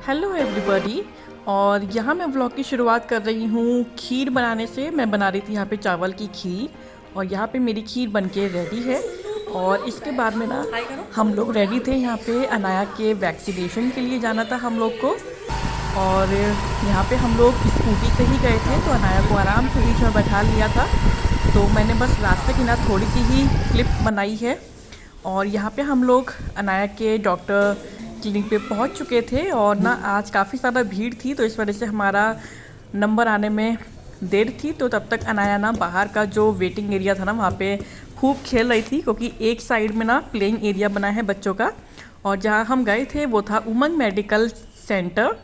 Hello everybody. और यहाँ मैं व्लॉग की शुरुआत कर रही हूँ खीर बनाने से। मैं बना रही थी यहाँ पे चावल की खीर और यहाँ पे मेरी खीर बनके रेडी है। और इसके बाद में ना हम लोग रेडी थे यहाँ पे अनाया के वैक्सीनेशन के लिए जाना था हम लोग को। और यहाँ पे हम लोग स्कूटी से ही गए थे तो अनाया को आराम से बीच में बैठा लिया था। तो मैंने बस रास्ते की ना थोड़ी सी ही क्लिप बनाई है। और यहाँ पे हम लोग अनाया के डॉक्टर क्लिनिक पे पहुँच चुके थे और ना आज काफ़ी ज़्यादा भीड़ थी तो इस वजह से हमारा नंबर आने में देर थी। तो तब तक अनाया ना बाहर का जो वेटिंग एरिया था ना वहाँ पे खूब खेल रही थी, क्योंकि एक साइड में ना प्लेइंग एरिया बना है बच्चों का। और जहाँ हम गए थे वो था उमंग मेडिकल सेंटर।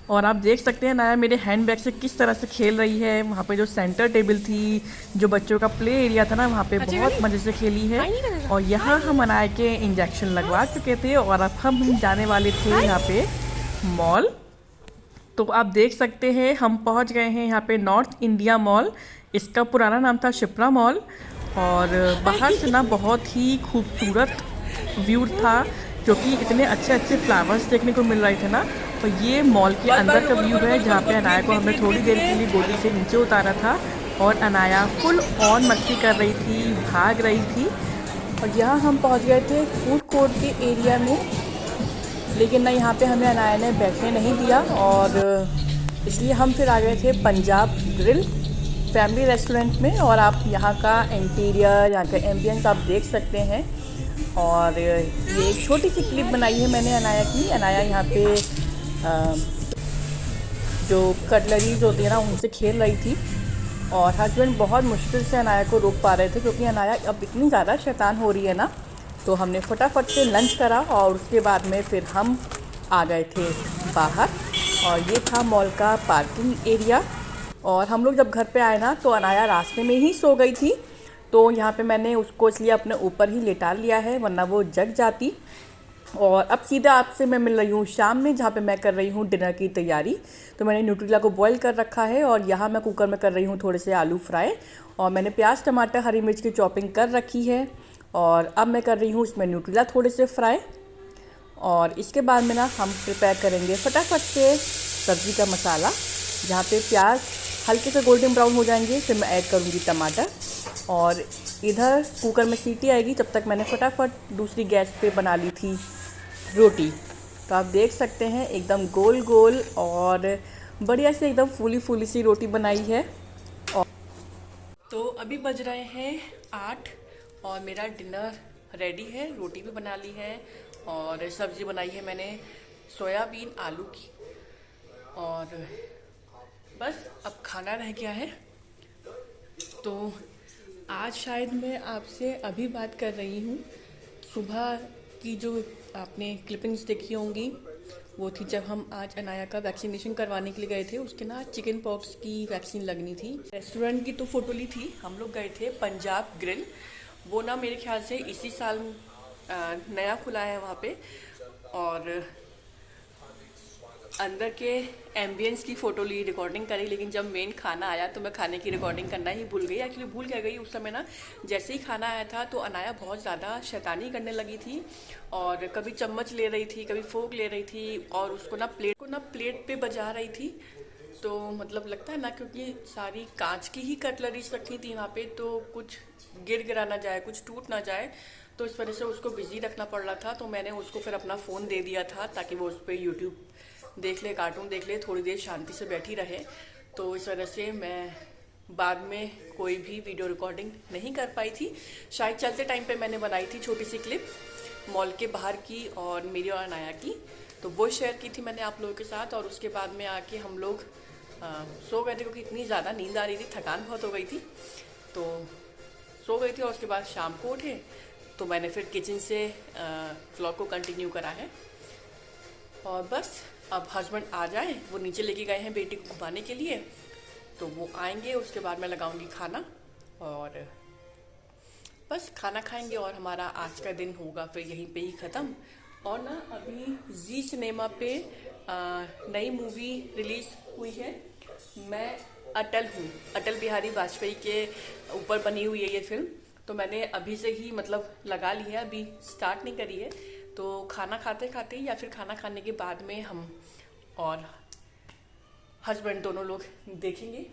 और आप देख सकते हैं अनाया मेरे हैंड बैग से किस तरह से खेल रही है। वहाँ पे जो सेंटर टेबल थी, जो बच्चों का प्ले एरिया था ना, वहाँ पे बहुत मज़े से खेली है। और यहाँ हम अनाया के इंजेक्शन लगवा चुके थे और अब हम जाने वाले थे यहाँ पे मॉल। तो आप देख सकते हैं हम पहुँच गए हैं यहाँ पे नॉर्थ इंडिया मॉल। इसका पुराना नाम था शिप्रा मॉल। और बाहर से ना बहुत ही खूबसूरत व्यू था, क्योंकि इतने अच्छे अच्छे फ्लावर्स देखने को मिल रहे थे ना। तो ये मॉल के अंदर का व्यू है, जहाँ पे अनाया को हमने थोड़ी देर के लिए गोदी से नीचे उतारा था और अनाया फुल ऑन मस्ती कर रही थी, भाग रही थी। और यहाँ हम पहुँच गए थे फूड कोर्ट के एरिया में, लेकिन ना यहाँ पे हमें अनाया ने बैठने नहीं दिया और इसलिए हम फिर आ गए थे पंजाब ग्रिल फैमिली रेस्टोरेंट में। और आप यहाँ का इंटीरियर, यहाँ का एम्बियंस आप देख सकते हैं। और ये एक छोटी सी क्लिप बनाई है मैंने अनाया की। अनाया यहाँ पे जो कटलरीज होती है ना उनसे खेल रही थी और हस्बैंड बहुत मुश्किल से अनाया को रोक पा रहे थे, क्योंकि अनाया अब इतनी ज़्यादा शैतान हो रही है ना। तो हमने फटाफट से लंच करा और उसके बाद में फिर हम आ गए थे बाहर। और ये था मॉल का पार्किंग एरिया। और हम लोग जब घर पे आए ना तो अनाया रास्ते में ही सो गई थी। तो यहाँ पे मैंने उसको इसलिए अपने ऊपर ही लेटा लिया है, वरना वो जग जाती। और अब सीधा आपसे मैं मिल रही हूँ शाम में, जहाँ पे मैं कर रही हूँ डिनर की तैयारी। तो मैंने न्यूट्रेला को बॉईल कर रखा है और यहाँ मैं कुकर में कर रही हूँ थोड़े से आलू फ्राई। और मैंने प्याज टमाटर हरी मिर्च की चॉपिंग कर रखी है। और अब मैं कर रही हूँ इसमें न्यूट्रेला थोड़े से फ्राई। और इसके बाद में ना हम प्रिपेयर करेंगे फटाफट से सब्ज़ी का मसाला, जहाँ पे प्याज हल्के से गोल्डन ब्राउन हो जाएंगे फिर मैं ऐड करूँगी टमाटर। और इधर कुकर में सीटी आएगी, तब तक मैंने फटाफट दूसरी गैस पे बना ली थी रोटी। तो आप देख सकते हैं एकदम गोल गोल और बढ़िया से एकदम फूली फूली सी रोटी बनाई है। और तो अभी बज रहे हैं 8 और मेरा डिनर रेडी है। रोटी भी बना ली है और सब्ज़ी बनाई है मैंने सोयाबीन आलू की। और बस अब खाना रह गया है। तो आज शायद मैं आपसे अभी बात कर रही हूँ। सुबह की जो आपने क्लिपिंग्स देखी होंगी वो थी जब हम आज अनाया का वैक्सीनेशन करवाने के लिए गए थे। उसके ना चिकन पॉक्स की वैक्सीन लगनी थी। रेस्टोरेंट की तो फोटो ली थी। हम लोग गए थे पंजाब ग्रिल। वो ना मेरे ख्याल से इसी साल नया खुला है वहाँ पे। और अंदर के एम्बियंस की फ़ोटो ली, रिकॉर्डिंग करी, लेकिन जब मेन खाना आया तो मैं खाने की रिकॉर्डिंग करना ही भूल गई। एक्चुअली भूल क्या गई उस समय ना, जैसे ही खाना आया था तो अनाया बहुत ज़्यादा शैतानी करने लगी थी और कभी चम्मच ले रही थी, कभी फोक ले रही थी और उसको ना प्लेट पे बजा रही थी। तो मतलब लगता है ना, क्योंकि सारी कांच की ही कटलरीज रखी थी वहाँ पे, तो कुछ गिर गिरा ना जाए, कुछ टूट ना जाए, तो इस वजह से उसको बिजी रखना पड़ रहा था। तो मैंने उसको फिर अपना फ़ोन दे दिया था ताकि वो उस पर यूट्यूब देख ले, कार्टून देख ले, थोड़ी देर शांति से बैठी रहे। तो इस वजह से मैं बाद में कोई भी वीडियो रिकॉर्डिंग नहीं कर पाई थी। शायद चलते टाइम पे मैंने बनाई थी छोटी सी क्लिप मॉल के बाहर की और मेरी और अनाया की, तो वो शेयर की थी मैंने आप लोगों के साथ। और उसके बाद में आके हम लोग सो गए थे, क्योंकि इतनी ज़्यादा नींद आ रही थी, थकान बहुत हो गई थी, तो सो गई थी। और उसके बाद शाम को उठे तो मैंने फिर किचन से व्लॉग को कंटिन्यू करा है। और बस अब हस्बैंड आ जाए, वो नीचे लेके गए हैं बेटी को घुमाने के लिए, तो वो आएंगे, उसके बाद मैं लगाऊंगी खाना और बस खाना खाएंगे और हमारा आज का दिन होगा फिर यहीं पे ही ख़त्म। और ना अभी जी सिनेमा पे नई मूवी रिलीज़ हुई है, मैं अटल हूँ। अटल बिहारी वाजपेयी के ऊपर बनी हुई है ये फिल्म। तो मैंने अभी से ही मतलब लगा ली है, अभी स्टार्ट नहीं करी है। तो खाना खाते खाते या फिर खाना खाने के बाद में हम और हस्बैंड दोनों लोग देखेंगे।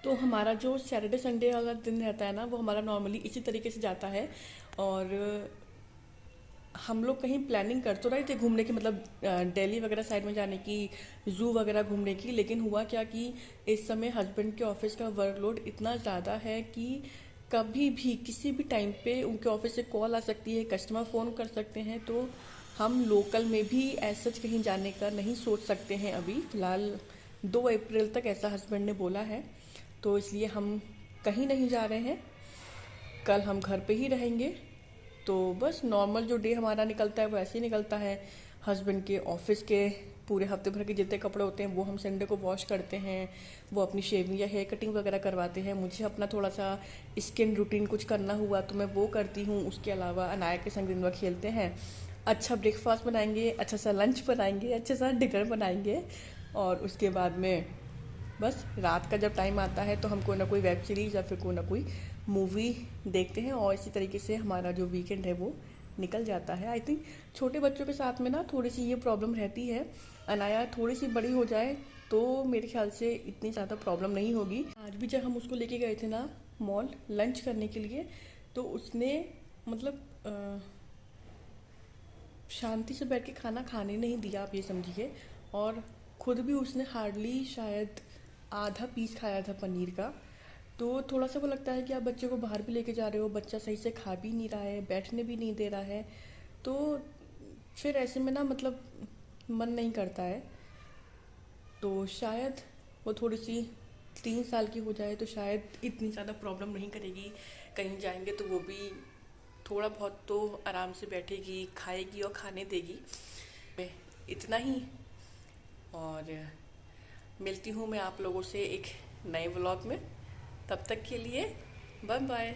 तो हमारा जो सैटरडे संडे वाला दिन रहता है ना, वो हमारा नॉर्मली इसी तरीके से जाता है। और हम लोग कहीं प्लानिंग कर तो रहे थे घूमने की, मतलब दिल्ली वगैरह साइड में जाने की, ज़ू वगैरह घूमने की। लेकिन हुआ क्या कि इस समय हस्बैंड के ऑफिस का वर्कलोड इतना ज़्यादा है कि कभी भी किसी भी टाइम पे उनके ऑफिस से कॉल आ सकती है, कस्टमर फ़ोन कर सकते हैं। तो हम लोकल में भी ऐसा कहीं जाने का नहीं सोच सकते हैं अभी फ़िलहाल। 2 अप्रैल तक ऐसा हस्बैंड ने बोला है, तो इसलिए हम कहीं नहीं जा रहे हैं। कल हम घर पे ही रहेंगे। तो बस नॉर्मल जो डे हमारा निकलता है वो ऐसे ही निकलता है। हस्बैंड के ऑफिस के पूरे हफ्ते भर के जितने कपड़े होते हैं वो हम संडे को वॉश करते हैं। वो अपनी शेविंग या हेयर कटिंग वगैरह करवाते हैं। मुझे अपना थोड़ा सा स्किन रूटीन कुछ करना हुआ तो मैं वो करती हूँ। उसके अलावा अनाया के संग दिन भर खेलते हैं। अच्छा ब्रेकफास्ट बनाएंगे, अच्छा सा लंच बनाएंगे, अच्छा सा डिनर बनाएंगे। और उसके बाद में बस रात का जब टाइम आता है तो हम कोई ना कोई वेब सीरीज़ या फिर कोई ना कोई मूवी देखते हैं। और इसी तरीके से हमारा जो वीकेंड है वो निकल जाता है। आई थिंक छोटे बच्चों के साथ में ना थोड़ी सी ये प्रॉब्लम रहती है। अनाया थोड़ी सी बड़ी हो जाए तो मेरे ख्याल से इतनी ज़्यादा प्रॉब्लम नहीं होगी। आज भी जब हम उसको लेके गए थे ना मॉल लंच करने के लिए, तो उसने मतलब शांति से बैठ के खाना खाने नहीं दिया, आप ये समझिए। और खुद भी उसने हार्डली शायद आधा पीस खाया था पनीर का। तो थोड़ा सा वो लगता है कि आप बच्चे को बाहर भी लेके जा रहे हो, बच्चा सही से खा भी नहीं रहा है, बैठने भी नहीं दे रहा है। तो फिर ऐसे में ना मतलब मन नहीं करता है। तो शायद वो थोड़ी सी 3 साल की हो जाए तो शायद इतनी ज़्यादा प्रॉब्लम नहीं करेगी। कहीं जाएंगे तो वो भी थोड़ा बहुत तो आराम से बैठेगी, खाएगी और खाने देगी। इतना ही। और मिलती हूँ मैं आप लोगों से एक नए व्लॉग में। तब तक के लिए बाय बाय।